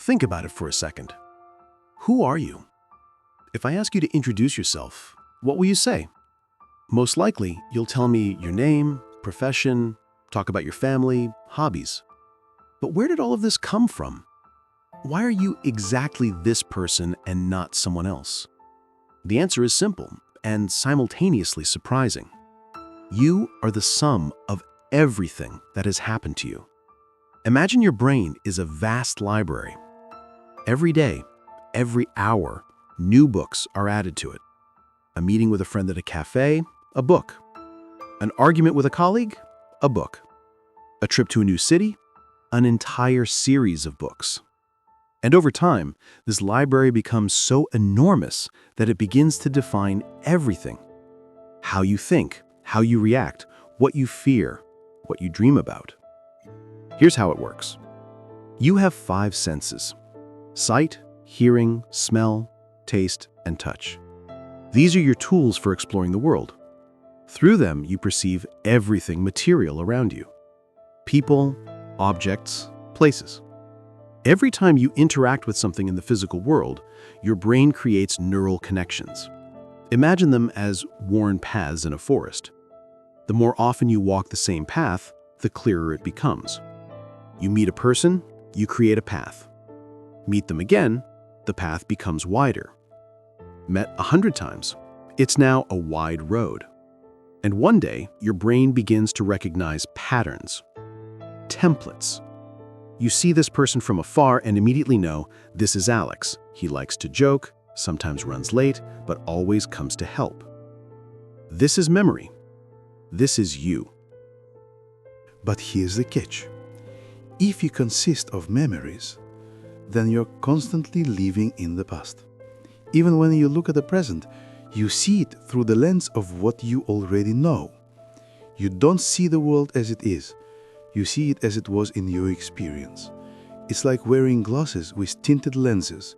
Think about it for a second. Who are you? If I ask you to introduce yourself, what will you say? Most likely, you'll tell me your name, profession, talk about your family, hobbies. But where did all of this come from? Why are you exactly this person and not someone else? The answer is simple and simultaneously surprising. You are the sum of everything that has happened to you. Imagine your brain is a vast library. Every day, every hour, new books are added to it. A meeting with a friend at a cafe, a book. An argument with a colleague, a book. A trip to a new city, an entire series of books. And over time, this library becomes so enormous that it begins to define everything. How you think, how you react, what you fear, what you dream about. Here's how it works. You have 5 senses: sight, hearing, smell, taste, and touch. These are your tools for exploring the world. Through them, you perceive everything material around you. People, objects, places. Every time you interact with something in the physical world, your brain creates neural connections. Imagine them as worn paths in a forest. The more often you walk the same path, the clearer it becomes. You meet a person, you create a path. Meet them again, the path becomes wider. Met 100 times, it's now a wide road. And one day, your brain begins to recognize patterns, templates. You see this person from afar and immediately know, this is Alex. He likes to joke, sometimes runs late, but always comes to help. This is memory. This is you. But here's the catch. If you consist of memories, then you're constantly living in the past. Even when you look at the present, you see it through the lens of what you already know. You don't see the world as it is. You see it as it was in your experience. It's like wearing glasses with tinted lenses.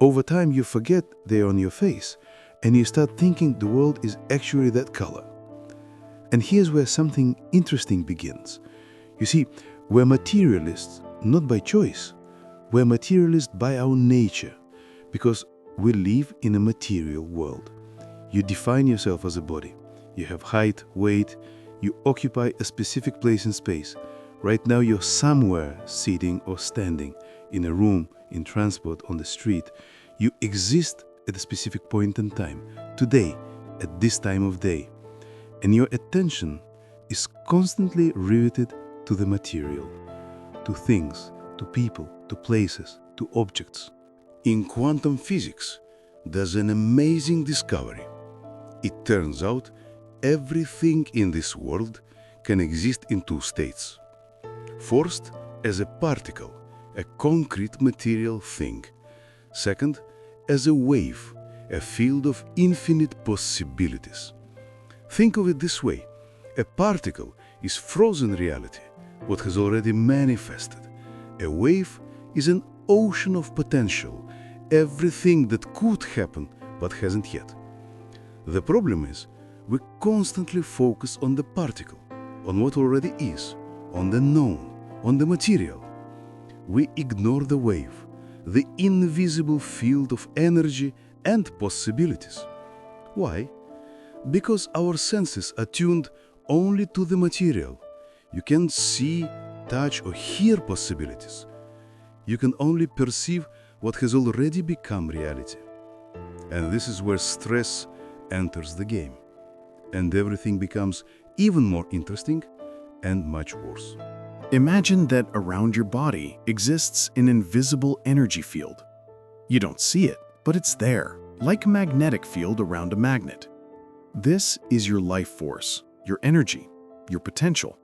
Over time, you forget they're on your face, and you start thinking the world is actually that color. And here's where something interesting begins. You see, we're materialists, not by choice. We're materialists by our nature, because we live in a material world. You define yourself as a body. You have height, weight. You occupy a specific place in space. Right now you're somewhere sitting or standing, in a room, in transport, on the street. You exist at a specific point in time, today, at this time of day. And your attention is constantly riveted to the material, to things, to people, to places, to objects. In quantum physics, there's an amazing discovery. It turns out everything in this world can exist in 2 states. First, as a particle, a concrete material thing. Second, as a wave, a field of infinite possibilities. Think of it this way. A particle is frozen reality, what has already manifested. A wave is an ocean of potential, everything that could happen but hasn't yet. The problem is, we constantly focus on the particle, on what already is, on the known, on the material. We ignore the wave, the invisible field of energy and possibilities. Why? Because our senses are tuned only to the material. You can't see, touch, or hear possibilities. You can only perceive what has already become reality. And this is where stress enters the game. And everything becomes even more interesting and much worse. Imagine that around your body exists an invisible energy field. You don't see it, but it's there, like a magnetic field around a magnet. This is your life force, your energy, your potential.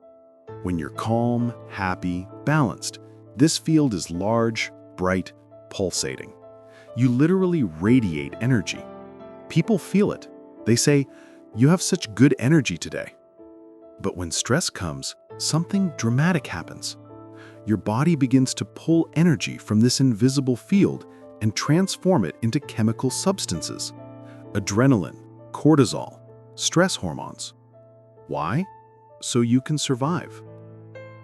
When you're calm, happy, balanced, this field is large, bright, pulsating. You literally radiate energy. People feel it. They say, "You have such good energy today." But when stress comes, something dramatic happens. Your body begins to pull energy from this invisible field and transform it into chemical substances. Adrenaline, cortisol, stress hormones. Why? So you can survive.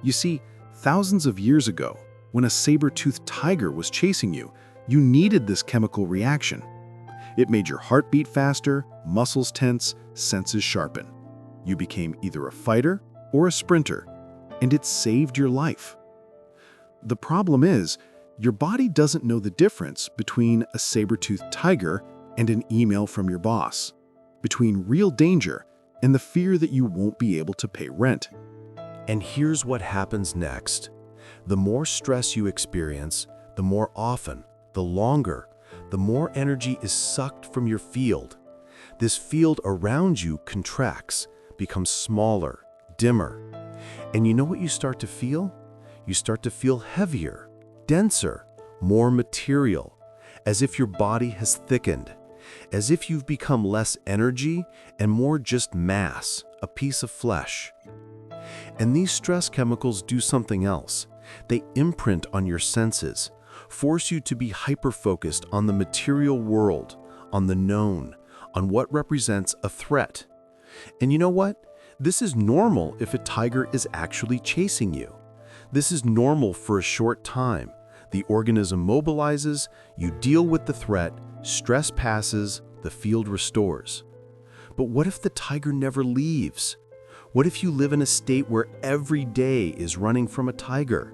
You see, thousands of years ago, When a saber-toothed tiger was chasing you, you needed this chemical reaction. It made your heart beat faster, muscles tense, senses sharpen. You became either a fighter or a sprinter, and it saved your life. The problem is, your body doesn't know the difference between a saber-toothed tiger and an email from your boss, between real danger and the fear that you won't be able to pay rent. And here's what happens next. The more stress you experience, the more often, the longer, the more energy is sucked from your field. This field around you contracts, becomes smaller, dimmer. And you know what you start to feel? You start to feel heavier, denser, more material, as if your body has thickened, as if you've become less energy and more just mass, a piece of flesh. And these stress chemicals do something else. They imprint on your senses, force you to be hyper-focused on the material world, on the known, on what represents a threat. And you know what? This is normal if a tiger is actually chasing you. This is normal for a short time. The organism mobilizes, you deal with the threat, stress passes, the field restores. But what if the tiger never leaves? What if you live in a state where every day is running from a tiger?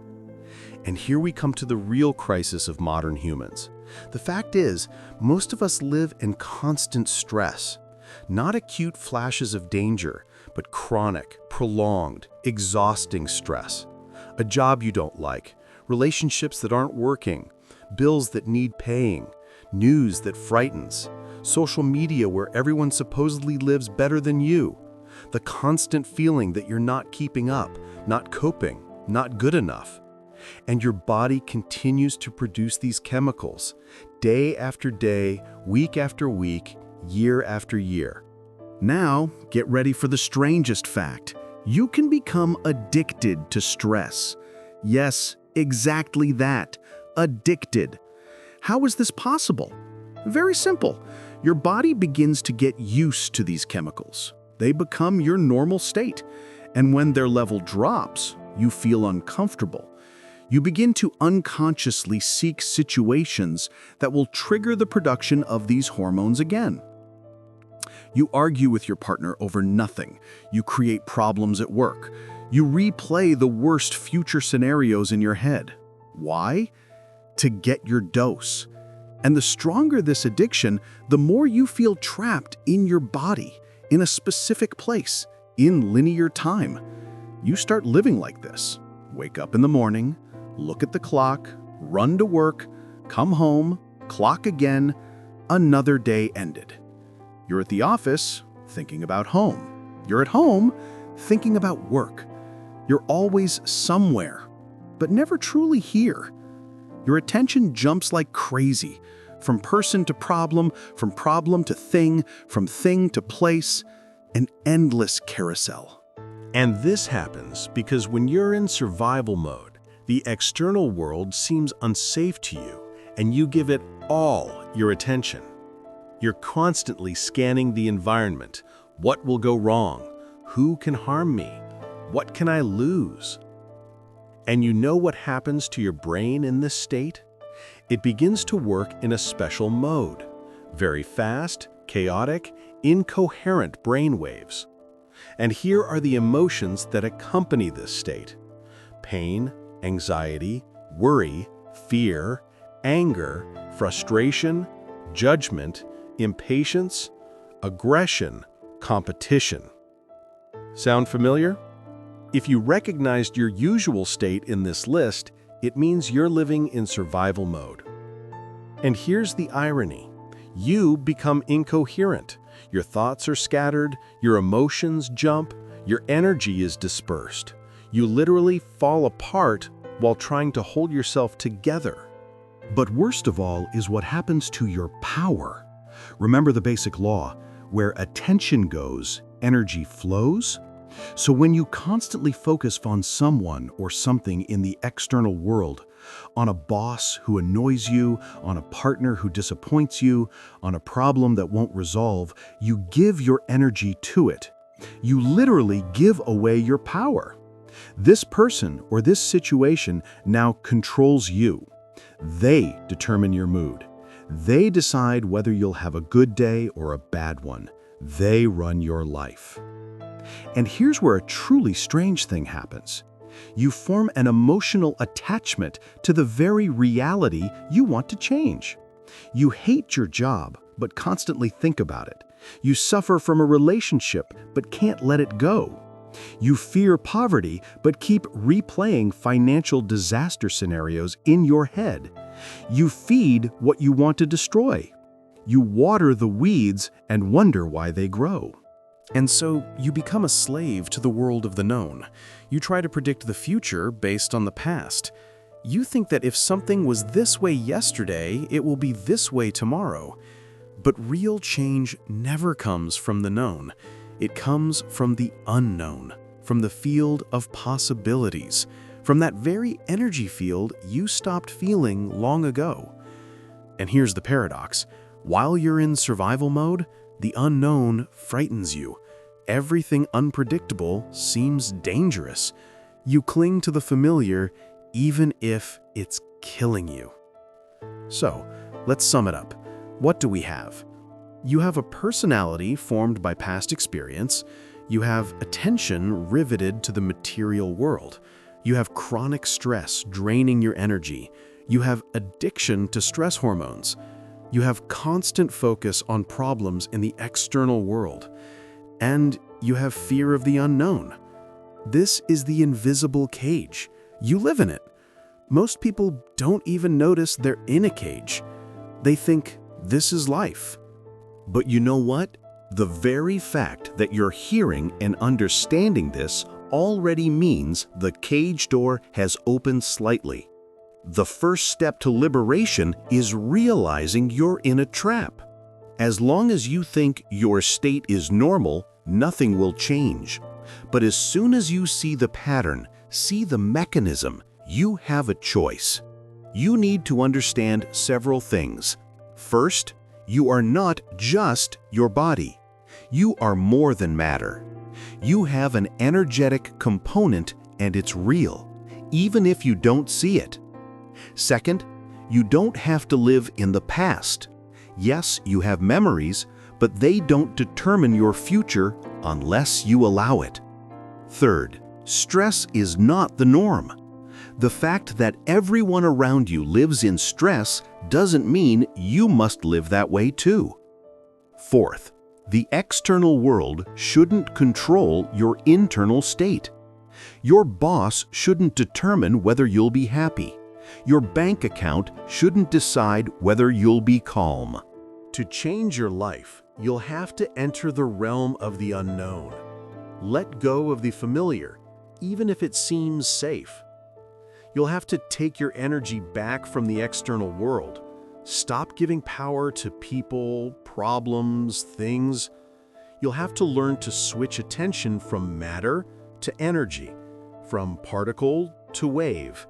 And here we come to the real crisis of modern humans. The fact is, most of us live in constant stress. Not acute flashes of danger, but chronic, prolonged, exhausting stress. A job you don't like, relationships that aren't working, bills that need paying, news that frightens, social media where everyone supposedly lives better than you, the constant feeling that you're not keeping up, not coping, not good enough. And your body continues to produce these chemicals, day after day, week after week, year after year. Now, get ready for the strangest fact. You can become addicted to stress. Yes, exactly that. Addicted. How is this possible? Very simple. Your body begins to get used to these chemicals. They become your normal state. And when their level drops, you feel uncomfortable. You begin to unconsciously seek situations that will trigger the production of these hormones again. You argue with your partner over nothing. You create problems at work. You replay the worst future scenarios in your head. Why? To get your dose. And the stronger this addiction, the more you feel trapped in your body, in a specific place, in linear time. You start living like this. Wake up in the morning, look at the clock, run to work, come home, clock again, another day ended. You're at the office, thinking about home. You're at home, thinking about work. You're always somewhere, but never truly here. Your attention jumps like crazy, from person to problem, from problem to thing, from thing to place, an endless carousel. And this happens because when you're in survival mode, the external world seems unsafe to you, and you give it all your attention. You're constantly scanning the environment. What will go wrong? Who can harm me? What can I lose? And you know what happens to your brain in this state? It begins to work in a special mode. Very fast, chaotic, incoherent brain waves. And here are the emotions that accompany this state: pain, anxiety, worry, fear, anger, frustration, judgment, impatience, aggression, competition. Sound familiar? If you recognized your usual state in this list, it means you're living in survival mode. And here's the irony. You become incoherent. Your thoughts are scattered, your emotions jump, your energy is dispersed. You literally fall apart while trying to hold yourself together. But worst of all is what happens to your power. Remember the basic law, where attention goes, energy flows? So when you constantly focus on someone or something in the external world, on a boss who annoys you, on a partner who disappoints you, on a problem that won't resolve, you give your energy to it. You literally give away your power. This person or this situation now controls you. They determine your mood. They decide whether you'll have a good day or a bad one. They run your life. And here's where a truly strange thing happens. You form an emotional attachment to the very reality you want to change. You hate your job, but constantly think about it. You suffer from a relationship, but can't let it go. You fear poverty, but keep replaying financial disaster scenarios in your head. You feed what you want to destroy. You water the weeds and wonder why they grow. And so you become a slave to the world of the known. You try to predict the future based on the past. You think that if something was this way yesterday, it will be this way tomorrow. But real change never comes from the known. It comes from the unknown, from the field of possibilities, from that very energy field you stopped feeling long ago. And here's the paradox. While you're in survival mode, the unknown frightens you. Everything unpredictable seems dangerous. You cling to the familiar, even if it's killing you. So, let's sum it up. What do we have? You have a personality formed by past experience. You have attention riveted to the material world. You have chronic stress draining your energy. You have addiction to stress hormones. You have constant focus on problems in the external world. And you have fear of the unknown. This is the invisible cage. You live in it. Most people don't even notice they're in a cage. They think this is life. But you know what? The very fact that you're hearing and understanding this already means the cage door has opened slightly. The first step to liberation is realizing you're in a trap. As long as you think your state is normal, nothing will change. But as soon as you see the pattern, see the mechanism, you have a choice. You need to understand several things. First, you are not just your body. You are more than matter. You have an energetic component and it's real, even if you don't see it. Second, you don't have to live in the past. Yes, you have memories, but they don't determine your future unless you allow it. Third, stress is not the norm. The fact that everyone around you lives in stress doesn't mean you must live that way too. Fourth, the external world shouldn't control your internal state. Your boss shouldn't determine whether you'll be happy. Your bank account shouldn't decide whether you'll be calm. To change your life, you'll have to enter the realm of the unknown. Let go of the familiar, even if it seems safe. You'll have to take your energy back from the external world. Stop giving power to people, problems, things. You'll have to learn to switch attention from matter to energy, from particle to wave,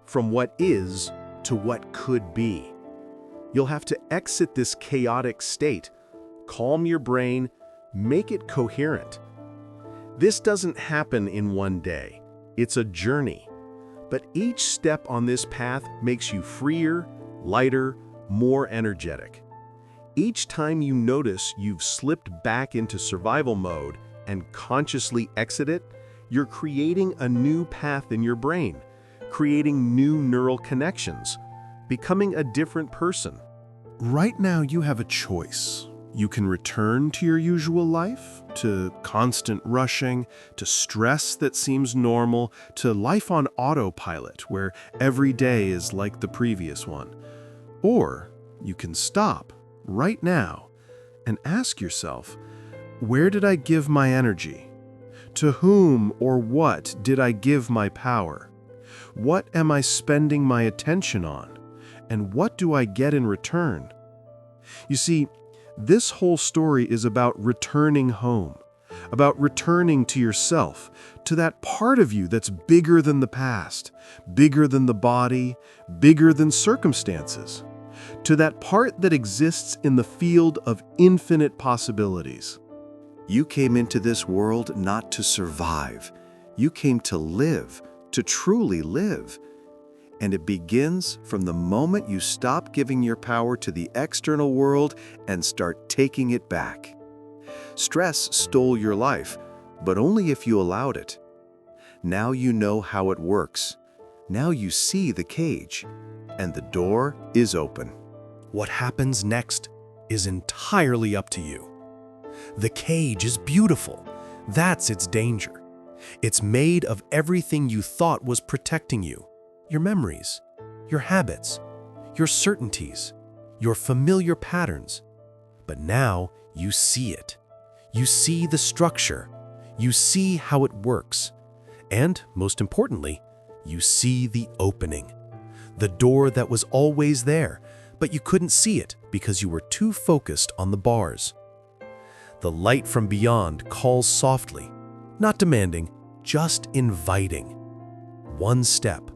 from what is to what could be. You'll have to exit this chaotic state, calm your brain, make it coherent. This doesn't happen in one day. It's a journey. But each step on this path makes you freer, lighter, more energetic. Each time you notice you've slipped back into survival mode and consciously exit it, you're creating a new path in your brain, creating new neural connections, becoming a different person. Right now you have a choice. You can return to your usual life, to constant rushing, to stress that seems normal, to life on autopilot where every day is like the previous one. Or you can stop right now and ask yourself, where did I give my energy? To whom or what did I give my power? What am I spending my attention on? And what do I get in return? You see, this whole story is about returning home, about returning to yourself, to that part of you that's bigger than the past, bigger than the body, bigger than circumstances, to that part that exists in the field of infinite possibilities. You came into this world not to survive. You came to live, to truly live. And it begins from the moment you stop giving your power to the external world and start taking it back. Stress stole your life, but only if you allowed it. Now you know how it works. Now you see the cage, and the door is open. What happens next is entirely up to you. The cage is beautiful. That's its danger. It's made of everything you thought was protecting you. Your memories, your habits, your certainties, your familiar patterns. But now you see it. You see the structure. You see how it works. And, most importantly, you see the opening. The door that was always there, but you couldn't see it because you were too focused on the bars. The light from beyond calls softly, not demanding, just inviting. One step,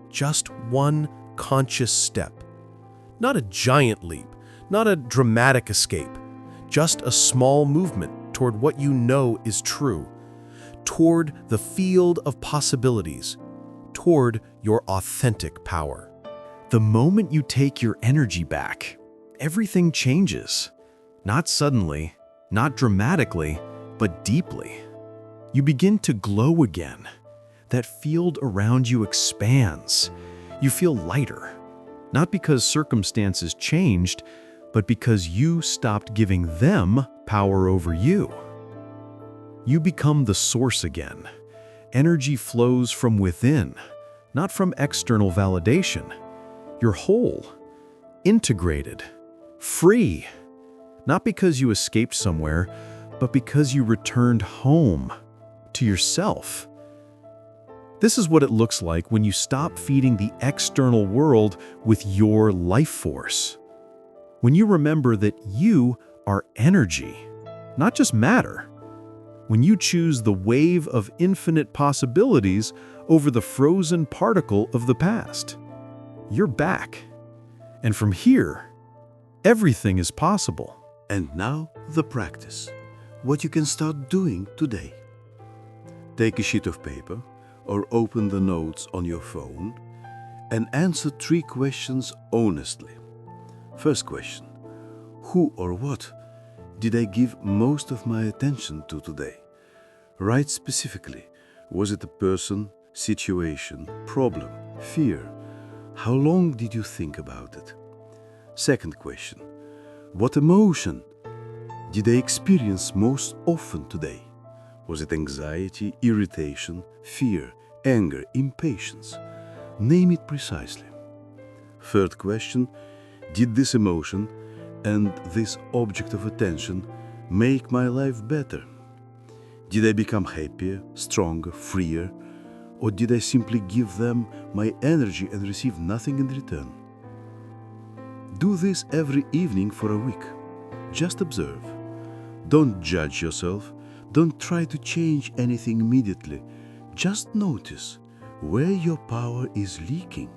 just one conscious step. Not a giant leap, not a dramatic escape, just a small movement toward what you know is true, toward the field of possibilities, toward your authentic power. The moment you take your energy back, everything changes. Not suddenly, not dramatically, but deeply. You begin to glow again. That field around you expands. You feel lighter, not because circumstances changed, but because you stopped giving them power over you. You become the source again. Energy flows from within, not from external validation. You're whole, integrated, free, not because you escaped somewhere, but because you returned home, to yourself. This is what it looks like when you stop feeding the external world with your life force. When you remember that you are energy, not just matter. When you choose the wave of infinite possibilities over the frozen particle of the past. You're back. And from here, everything is possible. And now the practice. What you can start doing today. Take a sheet of paper or open the notes on your phone and answer 3 questions honestly. First question: who or what did I give most of my attention to today? Write specifically. Was it a person, situation, problem, fear? How long did you think about it? Second question: what emotion did I experience most often today? Was it anxiety, irritation, fear, anger, impatience? Name it precisely. Third question: did this emotion and this object of attention make my life better? Did I become happier, stronger, freer? Or did I simply give them my energy and receive nothing in return? Do this every evening for a week. Just observe. Don't judge yourself. Don't try to change anything immediately. Just notice where your power is leaking.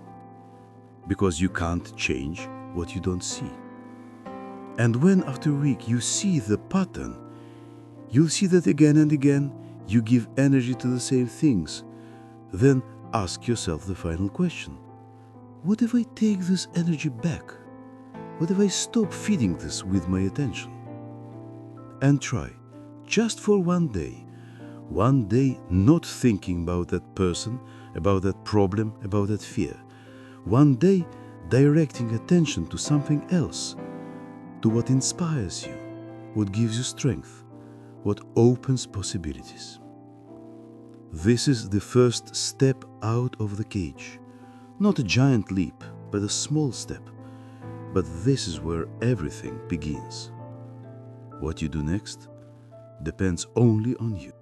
Because you can't change what you don't see. And when after a week you see the pattern, you'll see that again and again you give energy to the same things. Then ask yourself the final question: what if I take this energy back? What if I stop feeding this with my attention? And try, just for one day not thinking about that person, about that problem, about that fear. One day directing attention to something else, to what inspires you, what gives you strength, what opens possibilities. This is the first step out of the cage. Not a giant leap, but a small step. But this is where everything begins. What you do next depends only on you.